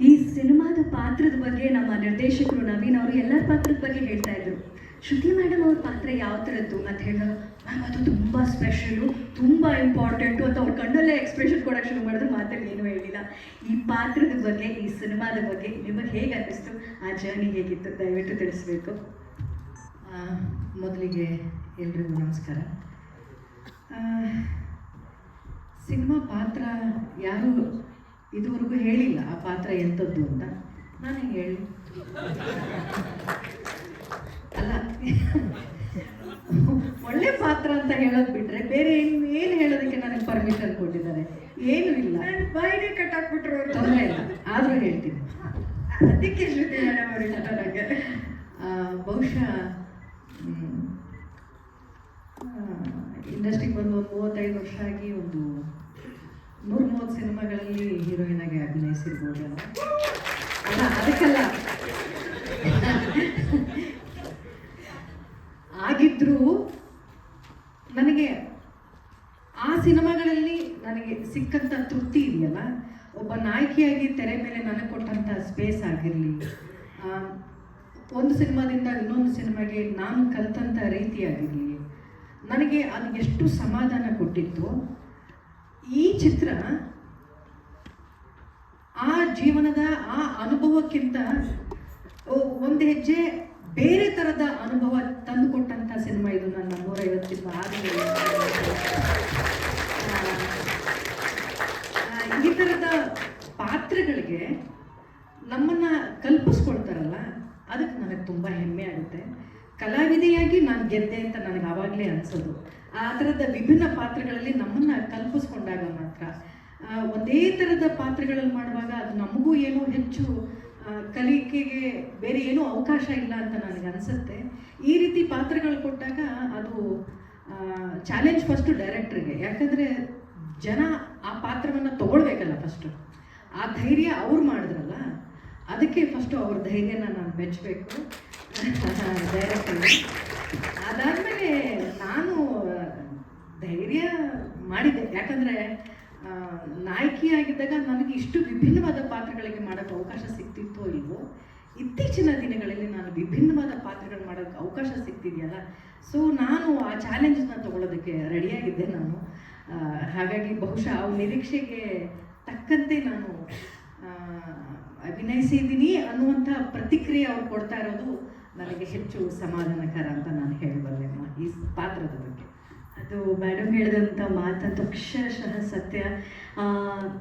ಈ ಸಿನಿಮಾದ ಪಾತ್ರದ ಬಗ್ಗೆ ನಮ್ಮ ನಿರ್ದೇಶಕರು ನವೀನ್ ಅವರು ಎಲ್ಲರ ಪಾತ್ರದ ಬಗ್ಗೆ ಹೇಳ್ತಾ ಇದ್ರು. ಶ್ರುತಿ ಮೇಡಮ್ ಅವ್ರ ಪಾತ್ರ ಯಾವ ಥರದ್ದು ಅಂತ ಹೇಳಿದಾಗ, ಮ್ಯಾಮ್ ಅದು ತುಂಬ ಸ್ಪೆಷಲು, ತುಂಬ ಇಂಪಾರ್ಟೆಂಟು ಅಂತ ಅವ್ರ ಕಣ್ಣಲ್ಲೇ ಎಕ್ಸ್ಪ್ರೆಷನ್ ಕೊಡೋಕ್ಕೆ ಶುರು ಮಾಡಿದ್ರು, ಮಾತಲ್ಲಿ ಏನೂ ಹೇಳಿಲ್ಲ. ಈ ಪಾತ್ರದ ಬಗ್ಗೆ, ಈ ಸಿನಿಮಾದ ಬಗ್ಗೆ ನಿಮಗೆ ಹೇಗೆ ಅನ್ನಿಸ್ತು, ಆ ಜರ್ನಿ ಹೇಗಿತ್ತು ದಯವಿಟ್ಟು ತಿಳಿಸ್ಬೇಕು. ಮೊದಲಿಗೆ ಎಲ್ರಿಗೂ ನಮಸ್ಕಾರ. ಸಿನಿಮಾ ಪಾತ್ರ ಯಾರೂ ಇದುವರೆಗೂ ಹೇಳಿಲ್ಲ ಆ ಪಾತ್ರ ಎಂಥದ್ದು ಅಂತ. ನಾನು ಹೇಳಿ ಅಲ್ಲ, ಒಳ್ಳೆ ಪಾತ್ರ ಅಂತ ಹೇಳೋದು ಬಿಟ್ಟರೆ ಬೇರೆ ಏನು ಹೇಳೋದಕ್ಕೆ ನನಗೆ ಪರ್ಮಿಷನ್ ಕೊಟ್ಟಿದ್ದಾರೆ? ಏನೂ ಇಲ್ಲ, ಬಾಯಿಗೆ ಕಟ್ಟಾಕ್ಬಿಟ್ರು, ತೊಂದರೆ ಇಲ್ಲ, ಆದರೂ ಹೇಳ್ತೀನಿ. ಅದಕ್ಕೆ ಶ್ರುತಿ ಮೇಡಮ್ ಅವರು ಇಷ್ಟ ನನಗೆ. ಬಹುಶಃ ಇಂಡಸ್ಟ್ರಿಗೆ ಬಂದು ಒಂದು 35 ವರ್ಷ ಆಗಿ ಒಂದು 130 ಸಿನಿಮಾಗಳಲ್ಲಿ ಹೀರೋಯಿನ್ ಆಗಿ ಅಭಿನಯಿಸಿರ್ಬೋದೇನೋ. ಅಲ್ಲ, ಅದಕ್ಕೆಲ್ಲ ಆಗಿದ್ರೂ ನನಗೆ ಆ ಸಿನಿಮಾಗಳಲ್ಲಿ ನನಗೆ ಸಿಕ್ಕಂಥ ತೃಪ್ತಿ ಇದೆಯಲ್ಲ, ಒಬ್ಬ ನಾಯಕಿಯಾಗಿ ತೆರೆ ಮೇಲೆ ನನಗೆ ಕೊಟ್ಟಂಥ ಸ್ಪೇಸ್ ಆಗಿರಲಿ, ಒಂದು ಸಿನಿಮಾದಿಂದ ಇನ್ನೊಂದು ಸಿನಿಮಾಗೆ ನಾನು ಕಲಿತಂಥ ರೀತಿಯಾಗಿರಲಿ, ನನಗೆ ಅದು ಎಷ್ಟು ಸಮಾಧಾನ ಕೊಟ್ಟಿತ್ತು. ಈ ಚಿತ್ರ ಆ ಜೀವನದ ಆ ಅನುಭವಕ್ಕಿಂತ ಒಂದು ಹೆಜ್ಜೆ ಬೇರೆ ಥರದ ಅನುಭವ ತಂದುಕೊಟ್ಟಂಥ ಸಿನಿಮಾ ಇದು. ನನ್ನ 150 ಆದಮೇಲೆ ಈ ಥರದ ಪಾತ್ರಗಳಿಗೆ ನಮ್ಮನ್ನು ಕಲ್ಪಿಸ್ಕೊಳ್ತಾರಲ್ಲ, ಅದಕ್ಕೆ ನನಗೆ ತುಂಬ ಹೆಮ್ಮೆ ಆಗುತ್ತೆ. ಕಲಾವಿದೆಯಾಗಿ ನಾನು ಗೆದ್ದೆ ಅಂತ ನನಗೆ ಆವಾಗಲೇ ಅನಿಸೋದು. ಆ ಥರದ ವಿಭಿನ್ನ ಪಾತ್ರಗಳಲ್ಲಿ ನಮ್ಮನ್ನು ಕಲ್ಪಿಸ್ಕೊಂಡಾಗ ಮಾತ್ರ. ಒಂದೇ ಥರದ ಪಾತ್ರಗಳಲ್ಲಿ ಮಾಡುವಾಗ ಅದು ನಮಗೂ ಏನೋ ಹೆಚ್ಚು ಕಲಿಕೆಗೆ ಬೇರೆ ಏನೂ ಅವಕಾಶ ಇಲ್ಲ ಅಂತ ನನಗೆ ಅನಿಸುತ್ತೆ. ಈ ರೀತಿ ಪಾತ್ರಗಳು ಕೊಟ್ಟಾಗ ಅದು ಚಾಲೆಂಜ್ ಫಸ್ಟು ಡೈರೆಕ್ಟ್ರಿಗೆ, ಯಾಕಂದರೆ ಜನ ಆ ಪಾತ್ರವನ್ನು ತಗೊಳ್ಬೇಕಲ್ಲ ಫಸ್ಟು. ಆ ಧೈರ್ಯ ಅವ್ರು ಮಾಡಿದ್ರಲ್ಲ, ಅದಕ್ಕೆ ಫಸ್ಟು ಅವ್ರ ಧೈರ್ಯನ ನಾನು ಮೆಚ್ಚಬೇಕು ಡೈರೆಕ್ಟ್ರಿಗೆ. ಅದಾದಮೇಲೆ ನಾನು ಧೈರ್ಯ ಮಾಡಿದ್ದೆ, ಯಾಕಂದರೆ ನಾಯಕಿಯಾಗಿದ್ದಾಗ ನನಗೆ ಇಷ್ಟು ವಿಭಿನ್ನವಾದ ಪಾತ್ರಗಳಿಗೆ ಮಾಡೋಕ್ಕೆ ಅವಕಾಶ ಸಿಗ್ತಿತ್ತೋ ಇಲ್ವೋ, ಇತ್ತೀಚಿನ ದಿನಗಳಲ್ಲಿ ನಾನು ವಿಭಿನ್ನವಾದ ಪಾತ್ರಗಳು ಮಾಡೋಕ್ಕೆ ಅವಕಾಶ ಸಿಗ್ತಿದೆಯಲ್ಲ, ಸೊ ನಾನು ಆ ಚಾಲೆಂಜನ್ನ ತಗೊಳ್ಳೋದಕ್ಕೆ ರೆಡಿಯಾಗಿದ್ದೆ ನಾನು. ಹಾಗಾಗಿ ಬಹುಶಃ ಆ ನಿರೀಕ್ಷೆಗೆ ತಕ್ಕಂತೆ ನಾನು ಅಭಿನಯಿಸಿದ್ದೀನಿ ಅನ್ನುವಂಥ ಪ್ರತಿಕ್ರಿಯೆ ಅವ್ರು ಕೊಡ್ತಾ ಇರೋದು ನನಗೆ ಹೆಚ್ಚು ಸಮಾಧಾನಕರ ಅಂತ ನಾನು ಹೇಳಬಲ್ಲೆ ಈ ಪಾತ್ರದ ಬಗ್ಗೆ. ಅದು ಮೇಡಮ್ ಹೇಳಿದಂಥ ಮಾತಂತೂ ಅಕ್ಷರಶಃ ಸತ್ಯ.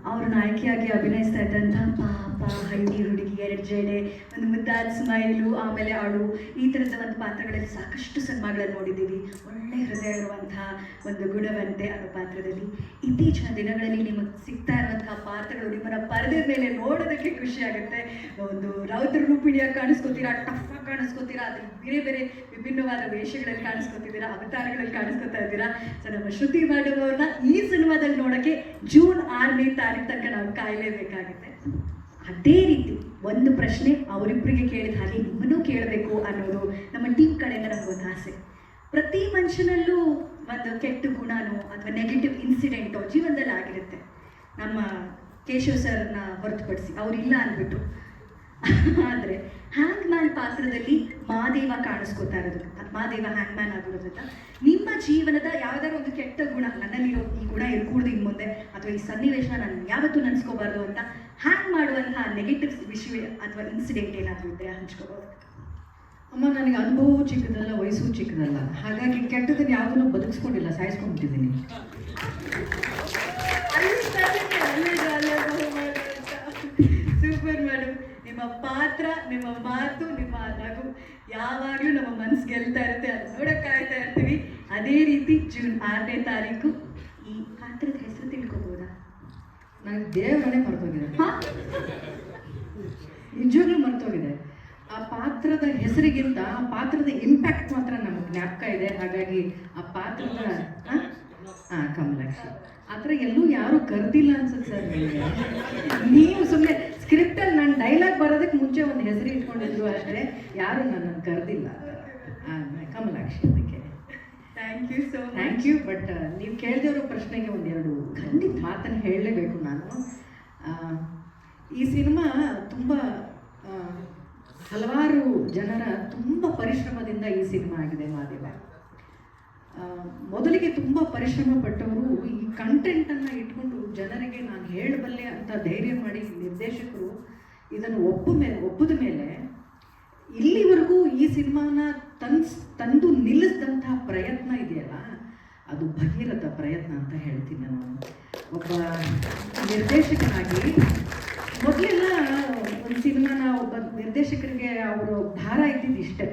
ಅವರು ನಾಯಕಿಯಾಗಿ ಅಭಿನಯಿಸ್ತಾ ಇದ್ದಂಥ ಪಾಪ, ಹಳ್ಳಿ ಹುಡುಗಿ, 2 ಜಡೆ, ಒಂದು ಮುದ್ದಾದ ಸ್ಮೈಲು, ಆಮೇಲೆ ಅಳು, ಈ ಥರದ ಒಂದು ಪಾತ್ರಗಳಲ್ಲಿ ಸಾಕಷ್ಟು ಸಿನಿಮಾಗಳಲ್ಲಿ ನೋಡಿದ್ದೀವಿ. ಒಳ್ಳೆ ಹೃದಯ ಇರುವಂಥ ಒಂದು ಗುಣವಂತೆ ಅನ್ನೋ ಪಾತ್ರದಲ್ಲಿ. ಇತ್ತೀಚಿನ ದಿನಗಳಲ್ಲಿ ನಿಮಗೆ ಸಿಗ್ತಾ ಇರುವಂತಹ ಪಾತ್ರಗಳು ನಿಮ್ಮನ್ನು ಪರದೆ ಮೇಲೆ ನೋಡೋದಕ್ಕೆ ಖುಷಿ ಆಗುತ್ತೆ. ಒಂದು ರೌದ್ರ ರೂಪಿಣಿಯಾಗಿ ಕಾಣಿಸ್ಕೋತೀರಾ, ಟಫ್ ಆಗಿ ಕಾಣಿಸ್ಕೋತೀರಾ, ಅದ್ರಲ್ಲಿ ಬೇರೆ ಬೇರೆ ವಿಭಿನ್ನವಾದ ವೇಷಗಳಲ್ಲಿ ಕಾಣಿಸ್ಕೋತಿದ್ದೀರಾ, ಅವತಾರಗಳಲ್ಲಿ ಕಾಣಿಸ್ಕೋತಾ ಇದ್ದೀರಾ. ಸೊ ನಮ್ಮ ಶ್ರುತಿ ಮೇಡಮ್ ಅವ್ರನ್ನ ಈ ಸಿನಿಮಾದಲ್ಲಿ ನೋಡೋಕ್ಕೆ ಜೂನ್ 6ನೇ ತಾರೀಕು ತನಕ ನಾವು ಕಾಯಲೇಬೇಕಾಗುತ್ತೆ. ಅದೇ ರೀತಿ ಒಂದು ಪ್ರಶ್ನೆ ಅವರಿಬ್ಬರಿಗೆ ಕೇಳಿದ ಹಾಗೆ ನಿಮ್ಮನ್ನೂ ಕೇಳಬೇಕು ಅನ್ನೋದು ನಮ್ಮ ಟೀಮ್ ಕಡೆಯಿಂದ ನಮಗೊಂದು ಆಸೆ. ಪ್ರತಿ ಮನುಷ್ಯನಲ್ಲೂ ಒಂದು ಕೆಟ್ಟ ಗುಣನೋ ಅಥವಾ ನೆಗೆಟಿವ್ ಇನ್ಸಿಡೆಂಟೋ ಜೀವನದಲ್ಲಿ ಆಗಿರುತ್ತೆ. ನಮ್ಮ ಕೇಶವ್ ಸರ್ನ ಹೊರತುಪಡಿಸಿ, ಅವರಿಲ್ಲ ಅಂದ್ಬಿಟ್ಟು. ಆದರೆ ಹ್ಯಾಂಗ್ ಮ್ಯಾನ್ ಪಾತ್ರದಲ್ಲಿ ಮಾದೇವ ಕಾಣಿಸ್ಕೋತಾ ಇರೋದು, ಮಾದೇವ ಹ್ಯಾಂಗ್ ಮ್ಯಾನ್ ಆಗಿರೋದ್ರಿಂದ ನಿಮ್ಮ ಜೀವನದ ಯಾವುದಾದ್ರು ಒಂದು ಕೆಟ್ಟ ಗುಣ, ನನ್ನಲ್ಲಿರೋ ಈ ಗುಣ ಇರ್ಕೂಡ್ದು ಇನ್ನು ಮುಂದೆ, ಅಥವಾ ಈ ಸನ್ನಿವೇಶನ ನಾನು ಯಾವತ್ತೂ ನೆನೆಸ್ಕೋಬಾರ್ದು ಅಂತ ಹ್ಯಾಂಗ್ ಮಾಡುವಂತಹ ನೆಗೆಟಿವ್ ವಿಷಯ ಅಥವಾ ಇನ್ಸಿಡೆಂಟ್ ಏನಾದರೂ ಇದ್ದರೆ ಹಂಚ್ಕೋಬೋದು. ಅಮ್ಮ, ನನಗೆ ಅನುಭವವೂ ಚಿಕ್ಕದಲ್ಲ, ವಯಸ್ಸು ಚಿಕ್ಕದಲ್ಲ, ಹಾಗಾಗಿ ಕೆಟ್ಟದನ್ನು ಯಾವುದನ್ನು ಬದುಕಿಸ್ಕೊಂಡಿಲ್ಲ, ಸಾಯಿಸ್ಕೊಂಡ್ಬಿಟ್ಟಿದ್ದೀನಿ. ಸೂಪರ್ ಮೇಡಮ್, ನಿಮ್ಮ ಪಾತ್ರ, ನಿಮ್ಮ ಮಾತು, ನಿಮ್ಮ ನಗು ಯಾವಾಗಲೂ ನಮ್ಮ ಮನಸ್ಸು ಗೆಲ್ತಾ ಇರುತ್ತೆ. ಅದು ನೋಡೋಕ್ಕಾಗ್ತಾ ಇರ್ತೀವಿ. ಅದೇ ರೀತಿ ಜೂನ್ 6ನೇ ತಾರೀಕು ಈ ಪಾತ್ರದ ಹೆಸರು ತಿಳ್ಕೊಬೋದಾ? ನನಗೆ ದೇವರೇ ಮರ್ತೋಗಿದೆ, ನಿಜವಾಗ್ಲೂ ಮರ್ತೋಗಿದೆ. ಆ ಪಾತ್ರದ ಹೆಸರಿಗಿಂತ ಆ ಪಾತ್ರದ ಇಂಪ್ಯಾಕ್ಟ್ ಮಾತ್ರ ನಮಗೆ ಜ್ಞಾಪಕ ಇದೆ. ಹಾಗಾಗಿ ಆ ಪಾತ್ರದ ಕಮಲಾಕ್ಷಿ ಆ ಥರ ಎಲ್ಲೂ ಯಾರೂ ಕರೆದಿಲ್ಲ ಅನ್ಸುತ್ತೆ ಸರ್ ನನಗೆ. ನೀವು ಸುಮ್ಮನೆ ಸ್ಕ್ರಿಪ್ಟಲ್ಲಿ ನಾನು ಡೈಲಾಗ್ ಬರೋದಕ್ಕೆ ಮುಂಚೆ ಒಂದು ಹೆಸರು ಇಟ್ಕೊಂಡಿದ್ರು ಅಷ್ಟೇ, ಯಾರು ನನ್ನನ್ನು ಕರೆದಿಲ್ಲ. ಕಮಲಾಕ್ಷಿ, ಅದಕ್ಕೆ thank you so thank you. But ನೀವು ಕೇಳಿದವರು ಪ್ರಶ್ನೆಗೆ ಒಂದೆರಡು ಖಂಡಿತ ಮಾತನ್ನು ಹೇಳಲೇಬೇಕು ನಾನು. ಈ ಸಿನಿಮಾ ತುಂಬ ಹಲವಾರು ಜನರ ತುಂಬ ಪರಿಶ್ರಮದಿಂದ ಈ ಸಿನಿಮಾ ಆಗಿದೆ ಮಾದೇವ. ಮೊದಲಿಗೆ ತುಂಬ ಪರಿಶ್ರಮ ಪಟ್ಟವರು ಈ ಕಂಟೆಂಟನ್ನು ಇಟ್ಕೊಂಡು ಜನರಿಗೆ ನಾನು ಹೇಳಬಲ್ಲೆ ಅಂತ ಧೈರ್ಯ ಮಾಡಿ ನಿರ್ದೇಶಕರು ಇದನ್ನು ಒಪ್ಪದ ಮೇಲೆ ಇಲ್ಲಿವರೆಗೂ ಈ ಸಿನಿಮಾನ ತಂದು ನಿಲ್ಲಿಸಿದಂಥ ಪ್ರಯತ್ನ ಇದೆಯಲ್ಲ, ಅದು ಭಗೀರಥ ಪ್ರಯತ್ನ ಅಂತ ಹೇಳ್ತೀನಿ ನಾನು. ಒಬ್ಬ ನಿರ್ದೇಶಕನಾಗಿ ಮೊದಲೆಲ್ಲ ಒಂದು ಸಿನಿಮಾನ ಒಬ್ಬ ನಿರ್ದೇಶಕರಿಗೆ ಅವರು ಭಾರ ಇದ್ದಿದ್ದು ಇಷ್ಟೇ,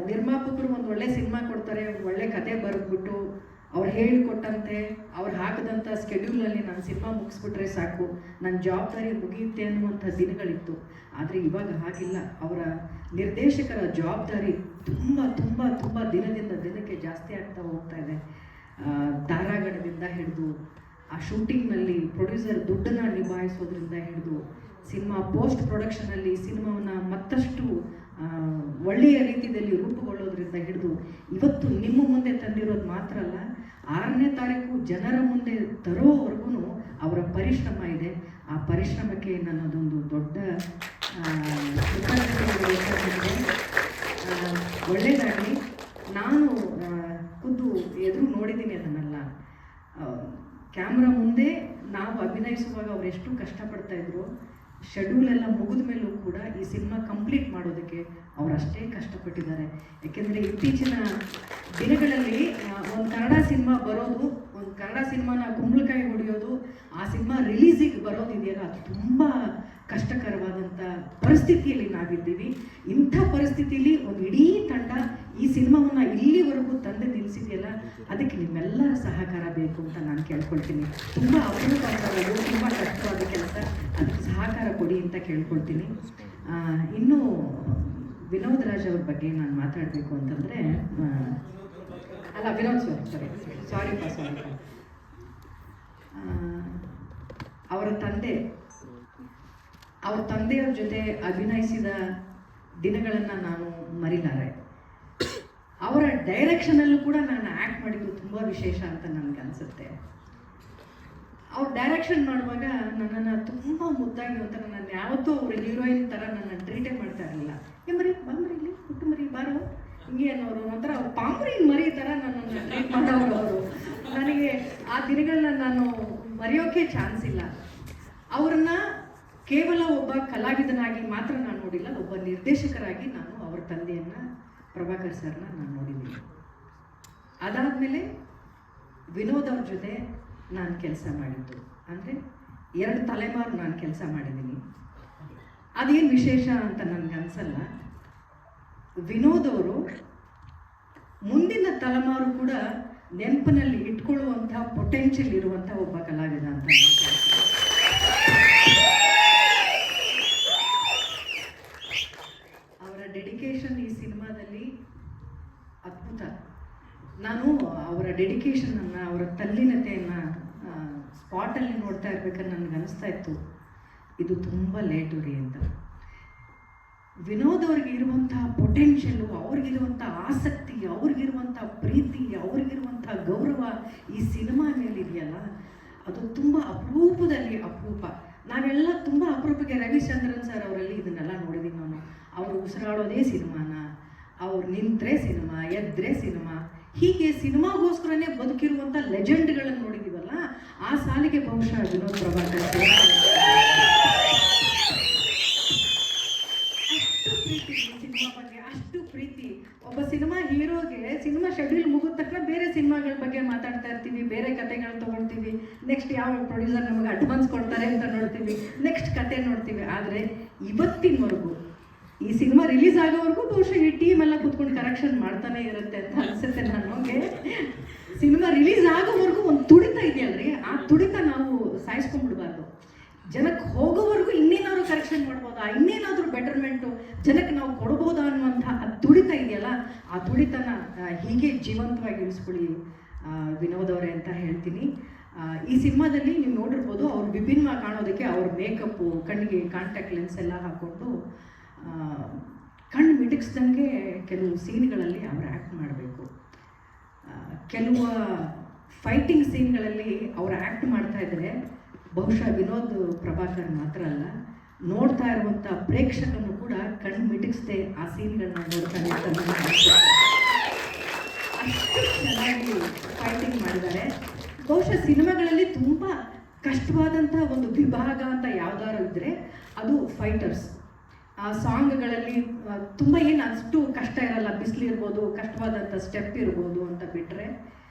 ನಿರ್ಮಾಪಕರು ಒಂದು ಒಳ್ಳೆ ಸಿನಿಮಾ ಕೊಡ್ತಾರೆ, ಒಂದು ಒಳ್ಳೆ ಕತೆ ಬರೆದ್ಬಿಟ್ಟು ಅವ್ರು ಹೇಳಿಕೊಟ್ಟಂತೆ ಅವ್ರು ಹಾಕಿದಂಥ ಸ್ಕೆಡ್ಯೂಲಲ್ಲಿ ನಾನು ಸಿನಿಮಾ ಮುಗಿಸ್ಬಿಟ್ರೆ ಸಾಕು, ನನ್ನ ಜವಾಬ್ದಾರಿ ಮುಗಿಯುತ್ತೆ ಅನ್ನುವಂಥ ದಿನಗಳಿತ್ತು. ಆದರೆ ಇವಾಗ ಹಾಗಿಲ್ಲ. ಅವರ ನಿರ್ದೇಶಕರ ಜವಾಬ್ದಾರಿ ತುಂಬ ತುಂಬ ತುಂಬ ದಿನದಿಂದ ದಿನಕ್ಕೆ ಜಾಸ್ತಿ ಆಗ್ತಾ ಹೋಗ್ತಾ ಇದೆ. ತಾರಾಗಣದಿಂದ ಹಿಡಿದು ಆ ಶೂಟಿಂಗ್ನಲ್ಲಿ ಪ್ರೊಡ್ಯೂಸರ್ ದುಡ್ಡನ್ನು ನಿಭಾಯಿಸೋದ್ರಿಂದ ಹಿಡಿದು ಸಿನಿಮಾ ಪೋಸ್ಟ್ ಪ್ರೊಡಕ್ಷನಲ್ಲಿ ಸಿನಿಮಾವನ್ನು ಮತ್ತಷ್ಟು ಒಳ್ಳೆಯ ರೀತಿಯಲ್ಲಿ ರೂಪುಗೊಳ್ಳೋದ್ರಿಂದ ಹಿಡಿದು ಇವತ್ತು ನಿಮ್ಮ ಮುಂದೆ ತಂದಿರೋದು ಮಾತ್ರ ಅಲ್ಲ, 6ನೇ ತಾರೀಕು ಜನರ ಮುಂದೆ ತರೋವರೆಗೂ ಅವರ ಪರಿಶ್ರಮ ಇದೆ. ಆ ಪರಿಶ್ರಮಕ್ಕೆ ನನ್ನದೊಂದು ದೊಡ್ಡ ಒಳ್ಳೆಯದಾಗಲಿ. ನಾನು ಖುದ್ದು ಎದುರು ನೋಡಿದ್ದೀನಿ ಅದನ್ನೆಲ್ಲ. ಕ್ಯಾಮ್ರಾ ಮುಂದೆ ನಾವು ಅಭಿನಯಿಸುವಾಗ ಅವರೆಷ್ಟು ಕಷ್ಟಪಡ್ತಾಯಿದ್ರು, ಶೆಡ್ಯೂಲೆಲ್ಲ ಮುಗಿದ ಮೇಲೂ ಕೂಡ ಈ ಸಿನಿಮಾ ಕಂಪ್ಲೀಟ್ ಮಾಡೋದಕ್ಕೆ ಅವರಷ್ಟೇ ಕಷ್ಟಪಟ್ಟಿದ್ದಾರೆ. ಯಾಕೆಂದರೆ ಇತ್ತೀಚಿನ ದಿನಗಳಲ್ಲಿ ಒಂದು ಕನ್ನಡ ಸಿನಿಮಾ ಬರೋದು, ಒಂದು ಕನ್ನಡ ಸಿನಿಮಾನ ಕುಂಬಳಕಾಯಿ ಹೊಡೆಯೋದು, ಆ ಸಿನಿಮಾ ರಿಲೀಸಿಗೆ ಬರೋದಿದೆಯಲ್ಲ, ಅದು ತುಂಬ ಕಷ್ಟಕರವಾದಂಥ ಪರಿಸ್ಥಿತಿಯಲ್ಲಿ ನಾವಿದ್ದೀವಿ. ಇಂಥ ಪರಿಸ್ಥಿತಿಯಲ್ಲಿ ಒಂದು ಇಡೀ ತಂಡ ಈ ಸಿನಿಮಾವನ್ನು ಇಲ್ಲಿವರೆಗೂ ತಂದು ನಿಲ್ಲಿಸಿದೆಯಲ್ಲ, ಅದಕ್ಕೆ ನಿಮ್ಮೆಲ್ಲರ ಸಹಕಾರ ಬೇಕು ಅಂತ ನಾನು ಕೇಳ್ಕೊಳ್ತೀನಿ. ತುಂಬ ಅಪರೂಪವಾದದ್ದು, ತುಂಬ ಕಷ್ಟವಾದ ಕೆಲಸ, ಅದಕ್ಕೆ ಸಹಕಾರ ಕೊಡಿ ಅಂತ ಕೇಳ್ಕೊಳ್ತೀನಿ. ಇನ್ನೂ ವಿನೋದ್ ರಾಜ್ ಅವ್ರ ಬಗ್ಗೆ ನಾನು ಮಾತಾಡಬೇಕು ಅಂತಂದರೆ, ಅಲ್ಲ ವಿನೋದ್ ಸಾರಿಪ್ಪ ಅವರ ತಂದೆಯವ್ರ ಜೊತೆ ಅಭಿನಯಿಸಿದ ದಿನಗಳನ್ನು ನಾನು ಮರಿಲಾರೆ. ಅವರ ಡೈರೆಕ್ಷನಲ್ಲೂ ಕೂಡ ನಾನು ಆ್ಯಕ್ಟ್ ಮಾಡಿದ್ದು ತುಂಬ ವಿಶೇಷ ಅಂತ ನನಗೆ ಅನಿಸುತ್ತೆ. ಅವ್ರು ಡೈರೆಕ್ಷನ್ ಮಾಡುವಾಗ ನನ್ನನ್ನು ತುಂಬ ಮುದ್ದಾಗಿ ಅಂತ ನನ್ನನ್ನು ಯಾವತ್ತೂ ಅವ್ರ ಹೀರೋಯಿನ್ ಥರ ನನ್ನ ಟ್ರೀಟೇ ಮಾಡ್ತಾ ಇರಲಿಲ್ಲ. ಮರಿ ಬಂದ್ರಿ ಇಲ್ಲಿ ಹುಟ್ಟು ಮರಿ ಬಾರೋ ಹಿಂಗೆ ಅನ್ನೋರು, ಒಂಥರ ಅವ್ರು ಪಾಂಬ್ರಿನ ಮರಿ ಥರ ನನ್ನನ್ನು ಟ್ರೀಟ್ ಮಾಡೋರು ಅವರು. ನನಗೆ ಆ ದಿನಗಳನ್ನ ನಾನು ಮರೆಯೋಕ್ಕೆ ಚಾನ್ಸ್ ಇಲ್ಲ. ಅವ್ರನ್ನ ಕೇವಲ ಒಬ್ಬ ಕಲಾವಿದನಾಗಿ ಮಾತ್ರ ನಾನು ನೋಡಿಲ್ಲ, ಒಬ್ಬ ನಿರ್ದೇಶಕರಾಗಿ ನಾನು ಅವ್ರ ತಂದೆಯನ್ನು ಪ್ರಭಾಕರ್ ಸರ್ನ ನಾನು ನೋಡಿದ್ದೀನಿ. ಅದಾದಮೇಲೆ ವಿನೋದ್ ಅವ್ರ ಜೊತೆ ನಾನು ಕೆಲಸ ಮಾಡಿದ್ದು ಅಂದರೆ 2 ತಲೆಮಾರು ನಾನು ಕೆಲಸ ಮಾಡಿದ್ದೀನಿ. ಅದೇನು ವಿಶೇಷ ಅಂತ ನನಗೆ ಅನಿಸಲ್ಲ. ವಿನೋದ್ ಅವರು ಮುಂದಿನ ತಲೆಮಾರು ಕೂಡ ನೆನಪಿನಲ್ಲಿ ಇಟ್ಕೊಳ್ಳುವಂಥ ಪೊಟೆನ್ಷಿಯಲ್ ಇರುವಂಥ ಒಬ್ಬ ಕಲಾವಿದ ಅಂತ. ಅವರ ಡೆಡಿಕೇಶನ್ ಈ ಸಿನಿಮಾದಲ್ಲಿ ಅದ್ಭುತ. ನಾನು ಅವರ ಡೆಡಿಕೇಶನನ್ನು, ಅವರ ತಲ್ಲೀನತೆಯನ್ನು ಸ್ಪಾಟಲ್ಲಿ ನೋಡ್ತಾ ಇರ್ಬೇಕಾದ್ರೆ ನನಗೆ ಅನಿಸ್ತಾ ಇತ್ತು, ಇದು ತುಂಬ ಲೇಟು ರೀ ಅಂತ. ವಿನೋದ್ ಅವ್ರಿಗೆ ಇರುವಂಥ ಪೊಟೆನ್ಷಿಯಲು, ಅವ್ರಿಗಿರುವಂಥ ಆಸಕ್ತಿ, ಅವ್ರಿಗಿರುವಂಥ ಪ್ರೀತಿ, ಅವ್ರಿಗಿರುವಂಥ ಗೌರವ ಈ ಸಿನಿಮಾ ಮೇಲಿದೆಯಲ್ಲ, ಅದು ತುಂಬ ಅಪರೂಪದಲ್ಲಿ ಅಪರೂಪ. ನಾವೆಲ್ಲ ತುಂಬ ಅಪರೂಪಕ್ಕೆ ರವಿಚಂದ್ರನ್ ಸರ್ ಅವರಲ್ಲಿ ಇದನ್ನೆಲ್ಲ ನೋಡಿದ್ದೀವಿ ನಾನು. ಅವರು ಉಸಿರಾಡೋದೇ ಸಿನಿಮಾನ, ಅವ್ರು ನಿಂತರೆ ಸಿನಿಮಾ, ಎದ್ದರೆ ಸಿನಿಮಾ, ಹೀಗೆ ಸಿನಿಮಾಗೋಸ್ಕರನೇ ಬದುಕಿರುವಂಥ ಲೆಜೆಂಡ್ಗಳನ್ನು ನೋಡಿದ್ದೀವಲ್ಲ, ಆ ಸಾಲಿಗೆ ಬಹುಶಃ ವಿನೋದ್ ಪ್ರಭಾಕರ್ ಅಷ್ಟು ಪ್ರೀತಿ ಸಿನಿಮಾ ಬಗ್ಗೆ, ಅಷ್ಟು ಪ್ರೀತಿ. ಒಬ್ಬ ಸಿನಿಮಾ ಹೀರೋಗೆ ಸಿನಿಮಾ ಶೆಡ್ಯೂಲ್ ಮುಗಿದ ತಕ್ಷಣ ಬೇರೆ ಸಿನಿಮಾಗಳ ಬಗ್ಗೆ ಮಾತಾಡ್ತಾ ಇರ್ತೀವಿ, ಬೇರೆ ಕತೆಗಳು ತೊಗೊಳ್ತೀವಿ, ನೆಕ್ಸ್ಟ್ ಯಾವ ಪ್ರೊಡ್ಯೂಸರ್ ನಮಗೆ ಅಡ್ವಾನ್ಸ್ ಕೊಡ್ತಾರೆ ಅಂತ ನೋಡ್ತೀವಿ, ನೆಕ್ಸ್ಟ್ ಕತೆ ನೋಡ್ತೀವಿ. ಆದರೆ ಇವತ್ತಿನವರೆಗೂ ಈ ಸಿನಿಮಾ ರಿಲೀಸ್ ಆಗೋವರೆಗೂ ಬಹುಶಃ ಈ ಟೀಮ್ ಎಲ್ಲ ಕೂತ್ಕೊಂಡು ಕರೆಕ್ಷನ್ ಮಾಡ್ತಾನೆ ಇರುತ್ತೆ ಅಂತ ಅನಿಸುತ್ತೆ ನನಗೆ. ಸಿನಿಮಾ ರಿಲೀಸ್ ಆಗೋವರೆಗೂ ಒಂದು ತುಡಿತ ಇದೆಯಲ್ರಿ, ಆ ತುಡಿತ ನಾವು ಸಾಯಿಸ್ಕೊಂಡ್ಬಿಡ್ಬಾರ್ದು. ಜನಕ್ಕೆ ಹೋಗೋವರೆಗೂ ಇನ್ನೇನಾದ್ರು ಕರೆಕ್ಷನ್ ಮಾಡ್ಬೋದಾ, ಇನ್ನೇನಾದರೂ ಬೆಟರ್ಮೆಂಟು ಜನಕ್ಕೆ ನಾವು ಕೊಡ್ಬೋದಾ ಅನ್ನುವಂಥ ಆ ತುಡಿತ ಇದೆಯಲ್ಲ, ಆ ತುಡಿತನ ಹೀಗೆ ಜೀವಂತವಾಗಿ ಇರಿಸ್ಕೊಳ್ಳಿ ವಿನೋದ್ ಅವರೇ ಅಂತ ಹೇಳ್ತೀನಿ. ಈ ಸಿನಿಮಾದಲ್ಲಿ ನೀವು ನೋಡಿರ್ಬೋದು, ಅವ್ರು ವಿಭಿನ್ನ ಕಾಣೋದಕ್ಕೆ ಅವ್ರ ಮೇಕಪ್ಪು, ಕಣ್ಣಿಗೆ ಕಾಂಟ್ಯಾಕ್ಟ್ ಲೆನ್ಸ್ ಎಲ್ಲ ಹಾಕ್ಕೊಂಡು ಕಣ್ಣು ಮಿಟುಕಿಸ್ದಂಗೆ ಕೆಲವು ಸೀನ್ಗಳಲ್ಲಿ ಅವ್ರು ಆ್ಯಕ್ಟ್ ಮಾಡಬೇಕು. ಕೆಲವು ಫೈಟಿಂಗ್ ಸೀನ್ಗಳಲ್ಲಿ ಅವ್ರು ಆ್ಯಕ್ಟ್ ಮಾಡ್ತಾಯಿದ್ರೆ ಬಹುಶಃ ವಿನೋದ್ ಪ್ರಭಾಕರ್ ಮಾತ್ರ ಅಲ್ಲ, ನೋಡ್ತಾ ಇರುವಂಥ ಪ್ರೇಕ್ಷಕನು ಕೂಡ ಕಣ್ಣು ಮಿಟುಕಿಸದೆ ಆ ಸೀನ್ಗಳನ್ನ ನೋಡ್ತಾನೆ ಅಂತ ನನ್ನ ಅನಿಸುತ್ತೆ. ಅಷ್ಟು ಚೆನ್ನಾಗಿ ಫೈಟಿಂಗ್ ಮಾಡಿದ್ದಾರೆ. ಬಹುಶಃ ಸಿನಿಮಾಗಳಲ್ಲಿ ತುಂಬ ಕಷ್ಟವಾದಂಥ ಒಂದು ವಿಭಾಗ ಅಂತ ಯಾವ್ದಾದ್ರು ಇದ್ದರೆ ಅದು ಫೈಟರ್ಸ್. ಆ ಸಾಂಗ್ಗಳಲ್ಲಿ ತುಂಬ ಏನು ಅಷ್ಟು ಕಷ್ಟ ಇರಲ್ಲ, ಬಿಸಿಲಿರ್ಬೋದು, ಕಷ್ಟವಾದಂಥ ಸ್ಟೆಪ್ ಇರ್ಬೋದು ಅಂತ ಬಿಟ್ಟರೆ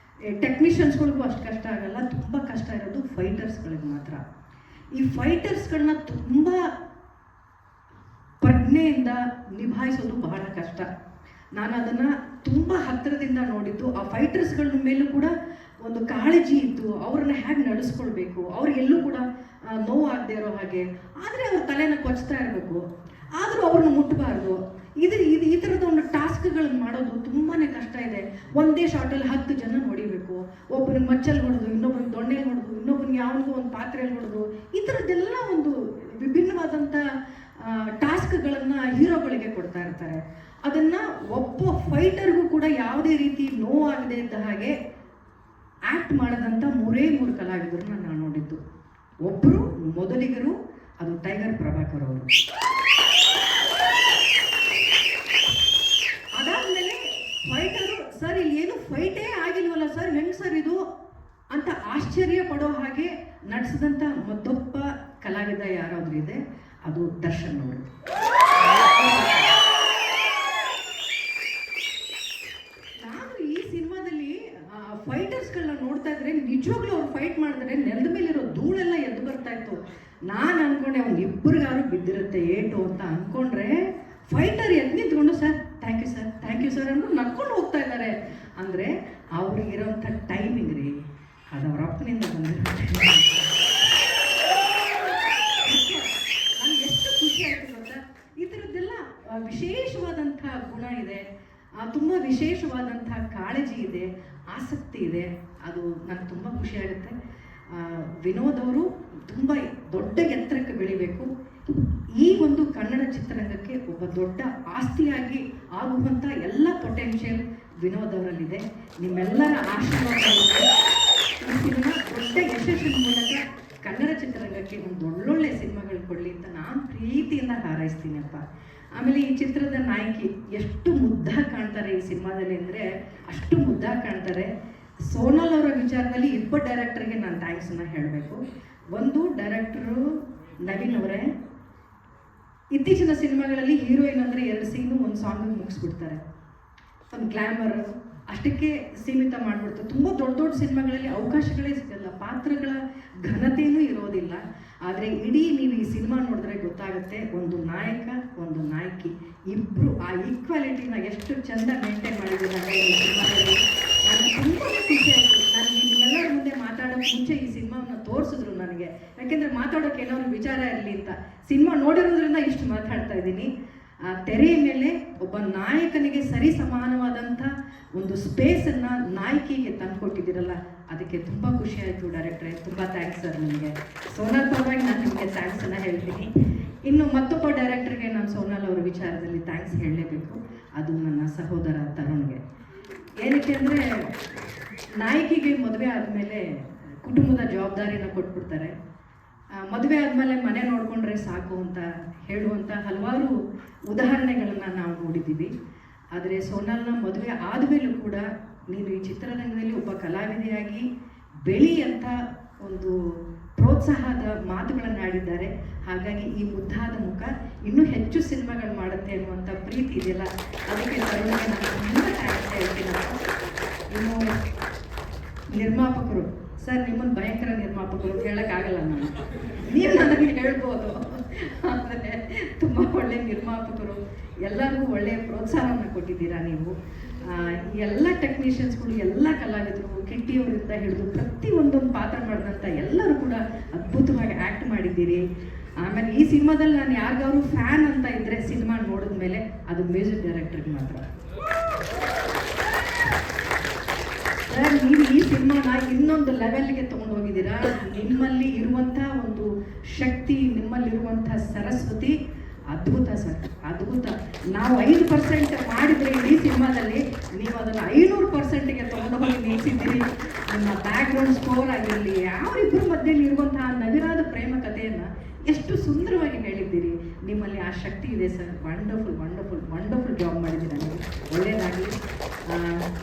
ಟೆಕ್ನಿಷಿಯನ್ಸ್ಗಳಿಗೂ ಅಷ್ಟು ಕಷ್ಟ ಆಗಲ್ಲ. ತುಂಬ ಕಷ್ಟ ಇರೋದು ಫೈಟರ್ಸ್ಗಳಿಗೆ ಮಾತ್ರ. ಈ ಫೈಟರ್ಸ್ಗಳನ್ನ ತುಂಬ ಪ್ರಜ್ಞೆಯಿಂದ ನಿಭಾಯಿಸೋದು ಬಹಳ ಕಷ್ಟ. ನಾನು ಅದನ್ನು ತುಂಬ ಹತ್ತಿರದಿಂದ ನೋಡಿದ್ದು. ಆ ಫೈಟರ್ಸ್ಗಳ ಮೇಲೂ ಕೂಡ ಒಂದು ಕಾಳಜಿ ಇದ್ದು ಅವ್ರನ್ನ ಹೇಗೆ ನಡೆಸ್ಕೊಳ್ಬೇಕು, ಅವ್ರಿಗೆ ಎಲ್ಲೂ ಕೂಡ ನೋವಾಗದೇ ಇರೋ ಹಾಗೆ. ಆದರೆ ಅವ್ರ ತಲೆನ ಕೊಚ್ತಾ ಇರಬೇಕು, ಆದರೂ ಅವ್ರನ್ನ ಮುಟ್ಟಬಾರ್ದು. ಈ ಥರದ ಒಂದು ಟಾಸ್ಕ್ಗಳನ್ನು ಮಾಡೋದು ತುಂಬಾ ಕಷ್ಟ ಇದೆ. ಒಂದೇ ಶಾರ್ಟಲ್ಲಿ 10 ಜನ ನೋಡಿಬೇಕು. ಒಬ್ಬನಿಗೆ ಮಚ್ಚಲ್ಲಿ ಹೊಡೆದು, ಇನ್ನೊಬ್ಬನಿಗೆ ದೊಣ್ಣೆಲಿ ಹೊಡೆದು, ಇನ್ನೊಬ್ಬನಿಗೆ ಯಾವನಿಗೂ ಒಂದು ಪಾತ್ರೆಯಲ್ಲಿ ಹೊಡೆದು, ಈ ಥರದ್ದೆಲ್ಲ ಒಂದು ವಿಭಿನ್ನವಾದಂಥ ಟಾಸ್ಕ್ಗಳನ್ನು ಹೀರೋಗಳಿಗೆ ಕೊಡ್ತಾ ಇರ್ತಾರೆ. ಅದನ್ನು ಒಬ್ಬ ಫೈಟರ್ಗೂ ಕೂಡ ಯಾವುದೇ ರೀತಿ ನೋವಾಗದೇ ಇದ್ದ ಹಾಗೆ ಆ್ಯಕ್ಟ್ ಮಾಡದಂಥ 3 ಕಲಾವಿದರನ್ನ ನಾನು ನೋಡಿದ್ದು. ಒಬ್ಬರು ಮೊದಲಿಗರು, ಅದು ಟೈಗರ್ ಪ್ರಭಾಕರ್ ಅವರು. ಅದಾದಮೇಲೆ ಫೈಟರು, ಸರ್ ಇಲ್ಲಿ ಏನು ಫೈಟೇ ಆಗಿಲ್ವಲ್ಲ ಸರ್, ಹೆಂಗೆ ಸರ್ ಇದು ಅಂತ ಆಶ್ಚರ್ಯ ಪಡೋ ಹಾಗೆ ನಡೆಸಿದಂಥ ಮತ್ತೊಬ್ಬ ಕಲಾವಿದ ಯಾರಾದ್ರೂ ಇದೆ, ಅದು ದರ್ಶನ್ ಅವರು. ನಾನು ಈ ಸಿನಿಮಾದಲ್ಲಿ ಫೈಟರ್ಸ್ಗಳನ್ನ ನೋಡ್ತಾ ಇದ್ರೆ ನಿಜವಾಗ್ಲೂ ಅವ್ರು ಫೈಟ್ ಮಾಡಿದ್ರೆ ನೆಲದ ಮೇಲಿರೋ ಧೂಳೆಲ್ಲ ಎದ್ದು ಬರ್ತಾ ಇತ್ತು. ನಾನು ಅನ್ಕೊಂಡೆ ಅವ್ನು ಇಬ್ಬರಿಗಾರು ಬಿದ್ದಿರುತ್ತೆ ಏಟು ಅಂತ ಅನ್ಕೊಂಡ್ರೆ, ಫೈಟರ್ ಎದ್ದು ನಿಂತ್ಕೊಂಡು ಸರ್ ಥ್ಯಾಂಕ್ ಯು ಸರ್ ಅಂದ್ಕೊಂಡು ನಡ್ಕೊಂಡು ಹೋಗ್ತಾ ಇದ್ದಾರೆ. ಅಂದರೆ ಅವ್ರಿಗಿರೋಂಥ ಟೈಮಿಂಗ್ ರೀ, ಅದು ಅವ್ರ ಅಪ್ಪನಿಂದ ಬಂದಿರುತ್ತೆ. ನನಗೆ ಎಷ್ಟು ಖುಷಿ ಆಯಿತು ಗೊತ್ತಾ. ಈ ಥರದ್ದೆಲ್ಲ ವಿಶೇಷವಾದಂಥ ಗುಣ ಇದೆ, ತುಂಬ ವಿಶೇಷವಾದಂಥ ಕಾಳಜಿ ಇದೆ, ಆಸಕ್ತಿ ಇದೆ. ಅದು ನನಗೆ ತುಂಬ ಖುಷಿ ಆಗುತ್ತೆ. ವಿನೋದ್ ಅವರು ತುಂಬ ದೊಡ್ಡ ಎತ್ತರಕ್ಕೆ ಬೆಳಿಬೇಕು. ಈ ಒಂದು ಕನ್ನಡ ಚಿತ್ರರಂಗಕ್ಕೆ ಒಬ್ಬ ದೊಡ್ಡ ಆಸ್ತಿಯಾಗಿ ಆಗುವಂಥ ಎಲ್ಲ ಪೊಟೆನ್ಷಿಯಲ್ ವಿನೋದ್ ಅವರಲ್ಲಿದೆ. ನಿಮ್ಮೆಲ್ಲರ ಆಶೀರ್ವಾದಗಳಿಂದ ಈ ಸಿನಿಮಾ ದೊಡ್ಡ ಯಶಸ್ಸಿನ ಮೂಲಕ ಕನ್ನಡ ಚಿತ್ರರಂಗಕ್ಕೆ ಒಂದು ಒಳ್ಳೊಳ್ಳೆ ಸಿನಿಮಾಗಳು ಕೊಡಲಿ ಅಂತ ನಾನು ಪ್ರೀತಿಯಿಂದ ಹಾರೈಸ್ತೀನಪ್ಪ. ಆಮೇಲೆ ಈ ಚಿತ್ರದ ನಾಯಕಿ ಎಷ್ಟು ಮುದ್ದಾಗಿ ಕಾಣ್ತಾರೆ ಈ ಸಿನಿಮಾದಲ್ಲಿ ಅಂದರೆ ಅಷ್ಟು ಮುದ್ದಾಗಿ ಕಾಣ್ತಾರೆ. ಸೋನಲ್ ಅವರ ವಿಚಾರದಲ್ಲಿ ಇಬ್ಬರು ಡೈರೆಕ್ಟರ್ಗೆ ನಾನು ಥ್ಯಾಂಕ್ಸನ್ನು ಹೇಳಬೇಕು. ಒಂದು ಡೈರೆಕ್ಟರು ನವೀನ್ ಅವರೇ, ಇತ್ತೀಚಿನ ಸಿನಿಮಾಗಳಲ್ಲಿ ಹೀರೋಯಿನ್ ಅಂದರೆ 2 ಸೀನು 1 ಸಾಂಗ್ ಮುಗಿಸ್ಬಿಡ್ತಾರೆ. ಒಂದು ಗ್ಲ್ಯಾಮರ್ ಅಷ್ಟಕ್ಕೆ ಸೀಮಿತ ಮಾಡಿಬಿಡ್ತಾರೆ. ತುಂಬ ದೊಡ್ಡ ಸಿನಿಮಾಗಳಲ್ಲಿ ಅವಕಾಶಗಳೇ ಸಿಗಲ್ಲ, ಪಾತ್ರಗಳ ಘನತೆಯೂ ಇರೋದಿಲ್ಲ. ಆದರೆ ಇಡೀ ನೀವು ಈ ಸಿನಿಮಾ ನೋಡಿದ್ರೆ ಗೊತ್ತಾಗುತ್ತೆ, ಒಂದು ನಾಯಕ ಒಂದು ನಾಯಕಿ ಇಬ್ಬರು ಆ ಈಕ್ವಾಲಿಟಿನ ಎಷ್ಟು ಚೆಂದ ಮೇಂಟೈನ್ ಮಾಡಿದ್ದಾರೆ ಈ ಸಿನಿಮಾದಲ್ಲಿ. ನನಗೆ ತುಂಬ ಖುಷಿ ಆಯಿತು. ನಾನು ನಿಮ್ಮೆಲ್ಲರ ಮುಂದೆ ಮಾತಾಡೋಕ್ಕೆ ಮುಂಚೆ ಈ ಸಿನಿಮಾವನ್ನು ತೋರಿಸಿದ್ರು ನನಗೆ, ಯಾಕೆಂದರೆ ಮಾತಾಡೋಕ್ಕೆ ಏನಾದ್ರು ವಿಚಾರ ಇರಲಿ ಅಂತ. ಸಿನಿಮಾ ನೋಡಿರೋದ್ರಿಂದ ಇಷ್ಟು ಮಾತಾಡ್ತಾ ಇದ್ದೀನಿ. ಆ ತೆರೆಯ ಮೇಲೆ ಒಬ್ಬ ನಾಯಕನಿಗೆ ಸರಿ ಸಮಾನವಾದಂಥ ಒಂದು ಸ್ಪೇಸನ್ನು ನಾಯಕಿಗೆ ತಂದುಕೊಟ್ಟಿದ್ದೀರಲ್ಲ, ಅದಕ್ಕೆ ತುಂಬ ಖುಷಿ ಆಯಿತು ಡೈರೆಕ್ಟ್ರೆ. ತುಂಬ ಥ್ಯಾಂಕ್ಸ್ ಸರ್ ನಿಮಗೆ. ಸೋನಲ್ ಪರವಾಗಿ ನಾನು ನಿಮಗೆ ಥ್ಯಾಂಕ್ಸನ್ನು ಹೇಳ್ತೀನಿ. ಇನ್ನು ಮತ್ತೊಬ್ಬ ಡೈರೆಕ್ಟ್ರಿಗೆ ನಾನು ಸೋನಲ್ ಅವರ ವಿಚಾರದಲ್ಲಿ ಥ್ಯಾಂಕ್ಸ್ ಹೇಳಲೇಬೇಕು, ಅದು ನನ್ನ ಸಹೋದರ ತರುಣ್ಗೆ. ಏನಕ್ಕೆ ಅಂದರೆ ನಾಯಕಿಗೆ ಮದುವೆ ಆದಮೇಲೆ ಕುಟುಂಬದ ಜವಾಬ್ದಾರಿನ ಕೊಟ್ಬಿಡ್ತಾರೆ. ಮದುವೆ ಆದಮೇಲೆ ಮನೆ ನೋಡಿಕೊಂಡ್ರೆ ಸಾಕು ಅಂತ ಹೇಳುವಂಥ ಹಲವಾರು ಉದಾಹರಣೆಗಳನ್ನು ನಾವು ನೋಡಿದ್ದೀವಿ. ಆದರೆ ಸೋನಲ್ನ ಮದುವೆ ಆದಮೇಲೂ ಕೂಡ ನೀನು ಈ ಚಿತ್ರರಂಗದಲ್ಲಿ ಒಬ್ಬ ಕಲಾವಿದೆಯಾಗಿ ಬೆಳಿ ಅಂತ ಒಂದು ಪ್ರೋತ್ಸಾಹದ ಮಾತುಗಳನ್ನು ಆಡಿದ್ದಾರೆ. ಹಾಗಾಗಿ ಈ ಮುದ್ದಾದ ಮುಖ ಇನ್ನೂ ಹೆಚ್ಚು ಸಿನಿಮಾಗಳು ಮಾಡುತ್ತೆ ಅನ್ನುವಂಥ ಪ್ರೀತಿ ಇದೆಯಲ್ಲ, ಅದಕ್ಕೆ ತರುಣಿಗೆ ನಾನು ತುಂಬ ಥ್ಯಾಂಕ್ಸ್ ಹೇಳ್ತೀನಪ್ಪ. ಇನ್ನು ನಿರ್ಮಾಪಕರು ಸರ್, ನಿಮ್ಮನ್ನು ಭಯಂಕರ ನಿರ್ಮಾಪಕರು ಹೇಳೋಕ್ಕಾಗಲ್ಲ ನಾನು, ನೀವು ನನಗೆ ಹೇಳ್ಬೋದು. ಆದರೆ ತುಂಬ ಒಳ್ಳೆಯ ನಿರ್ಮಾಪಕರು, ಎಲ್ಲರಿಗೂ ಒಳ್ಳೆಯ ಪ್ರೋತ್ಸಾಹವನ್ನು ಕೊಟ್ಟಿದ್ದೀರಾ ನೀವು. ಎಲ್ಲ ಟೆಕ್ನಿಷಿಯನ್ಸ್ಗಳು, ಎಲ್ಲ ಕಲಾವಿದರು, ಕಿಟ್ಟಿಯವರಿಂದ ಹಿಡಿದು ಪ್ರತಿಯೊಂದೊಂದು ಪಾತ್ರ ಮಾಡಿದಂಥ ಎಲ್ಲರೂ ಕೂಡ ಅದ್ಭುತವಾಗಿ ಆ್ಯಕ್ಟ್ ಮಾಡಿದ್ದೀರಿ. ಆಮೇಲೆ ಈ ಸಿನಿಮಾದಲ್ಲಿ ನಾನು ಯಾರಿಗಾದ್ರು ಫ್ಯಾನ್ ಅಂತ ಇದ್ದರೆ ಸಿನಿಮಾ ನೋಡಿದ ಮೇಲೆ ಅದು ಮ್ಯೂಸಿಕ್ ಡೈರೆಕ್ಟರ್ಗೆ ಮಾತ್ರ. ಸರ್, ನೀವು ಈ ಸಿನಿಮಾನ ಇನ್ನೊಂದು ಲೆವೆಲ್ಗೆ ತೊಗೊಂಡೋಗಿದ್ದೀರಾ. ನಿಮ್ಮಲ್ಲಿ ಇರುವಂಥ ಒಂದು ಶಕ್ತಿ, ನಿಮ್ಮಲ್ಲಿರುವಂಥ ಸರಸ್ವತಿ ಅದ್ಭುತ ಸರ್, ಅದ್ಭುತ. ನಾವು 5% ಮಾಡಿದರೆ ಈ ಸಿನಿಮಾದಲ್ಲಿ ನೀವು ಅದನ್ನು 500%ಗೆ ತೊಗೊಂಡು ಹೋಗಿ ನಿಲ್ಲಿಸಿದ್ದೀರಿ. ನಿಮ್ಮ ಬ್ಯಾಕ್ಗ್ರೌಂಡ್ ಸ್ಕೋರ್ ಆಗಿರಲಿ, ಅವರಿಬ್ಬರ ಮಧ್ಯೆಯಲ್ಲಿ ಇರುವಂತಹ ನವಿರಾದ ಎಷ್ಟು ಸುಂದರವಾಗಿ ಹೇಳಿದ್ದೀರಿ. ನಿಮ್ಮಲ್ಲಿ ಆ ಶಕ್ತಿ ಇದೆ sir. Wonderful wonderful wonderful job ಮಾಡಿದ್ದೀರ ನೀವು. ಒಳ್ಳೆಯದಾಗಲಿ.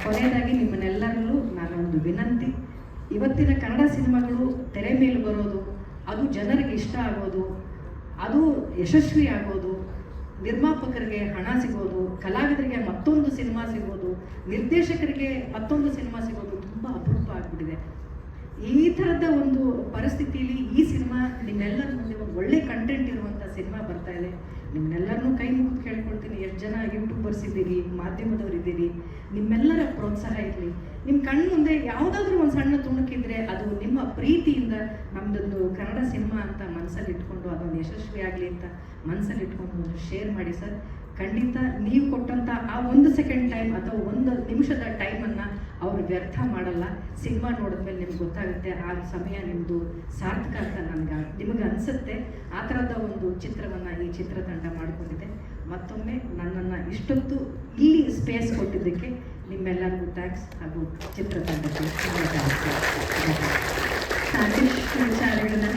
ಕೊನೆಯದಾಗಿ ನಿಮ್ಮನ್ನೆಲ್ಲರಲ್ಲೂ ನಾನೊಂದು ವಿನಂತಿ, ಇವತ್ತಿನ ಕನ್ನಡ ಸಿನಿಮಾಗಳು ತೆರೆ ಮೇಲೆ ಬರೋದು, ಅದು ಜನರಿಗೆ ಇಷ್ಟ ಆಗೋದು, ಅದು ಯಶಸ್ವಿ ಆಗೋದು, ನಿರ್ಮಾಪಕರಿಗೆ ಹಣ ಸಿಗೋದು, ಕಲಾವಿದರಿಗೆ ಮತ್ತೊಂದು ಸಿನಿಮಾ ಸಿಗೋದು, ನಿರ್ದೇಶಕರಿಗೆ ಮತ್ತೊಂದು ಸಿನಿಮಾ ಸಿಗೋದು ತುಂಬ ಅಪರೂಪ ಆಗಿಬಿಟ್ಟಿದೆ. ಈ ಥರದ ಒಂದು ಪರಿಸ್ಥಿತಿಯಲ್ಲಿ ಈ ಸಿನಿಮಾ ನಿಮ್ಮೆಲ್ಲರ ಮುಂದೆ ಒಂದು ಒಳ್ಳೆ ಕಂಟೆಂಟ್ ಇರುವಂಥ ಸಿನಿಮಾ ಬರ್ತಾ ಇದೆ. ನಿಮ್ಮನ್ನೆಲ್ಲರನ್ನೂ ಕೈ ಮುಗಿದು ಕೇಳ್ಕೊಳ್ತೀನಿ. ಎಷ್ಟು ಜನ ಯೂಟ್ಯೂಬರ್ಸ್ ಇದ್ದೀರಿ, ಮಾಧ್ಯಮದವರು ಇದ್ದೀರಿ, ನಿಮ್ಮೆಲ್ಲರ ಪ್ರೋತ್ಸಾಹ ಇರಲಿ. ನಿಮ್ಮ ಕಣ್ಣು ಮುಂದೆ ಯಾವುದಾದ್ರೂ ಒಂದು ಸಣ್ಣ ತುಣುಕಿದ್ರೆ ಅದು ನಿಮ್ಮ ಪ್ರೀತಿಯಿಂದ ನಮ್ಮದೊಂದು ಕನ್ನಡ ಸಿನಿಮಾ ಅಂತ ಮನಸ್ಸಲ್ಲಿ ಇಟ್ಕೊಂಡು ಅದೊಂದು ಯಶಸ್ವಿ ಆಗಲಿ ಅಂತ ಮನಸ್ಸಲ್ಲಿ ಇಟ್ಕೊಂಡು ಒಂದು ಶೇರ್ ಮಾಡಿ ಸರ್. ಖಂಡಿತ ನೀವು ಕೊಟ್ಟಂಥ ಆ 1 ಸೆಕೆಂಡ್ ಟೈಮ್ ಅಥವಾ 1 ನಿಮಿಷದ ಟೈಮನ್ನು ಅವರು ವ್ಯರ್ಥ ಮಾಡಲ್ಲ. ಸಿನಿಮಾ ನೋಡಿದ್ಮೇಲೆ ನಿಮ್ಗೆ ಗೊತ್ತಾಗುತ್ತೆ ಆ ಸಮಯ ನಿಮ್ಮದು ಸಾರ್ಥಕ ಅಂತ ನಿಮಗೆ ಅನಿಸುತ್ತೆ. ಆ ಥರದ ಒಂದು ಚಿತ್ರವನ್ನು ಈ ಚಿತ್ರತಂಡ ಮಾಡಿಕೊಂಡಿದೆ. ಮತ್ತೊಮ್ಮೆ ನನ್ನನ್ನು ಇಷ್ಟೊತ್ತು ಇಲ್ಲಿ ಸ್ಪೇಸ್ ಕೊಟ್ಟಿದ್ದಕ್ಕೆ ನಿಮ್ಮೆಲ್ಲರಿಗೂ ಥ್ಯಾಂಕ್ಸ್, ಹಾಗೂ ಚಿತ್ರತಂಡಕ್ಕೆ ಸಾಕಷ್ಟು ವಿಚಾರಗಳನ್ನ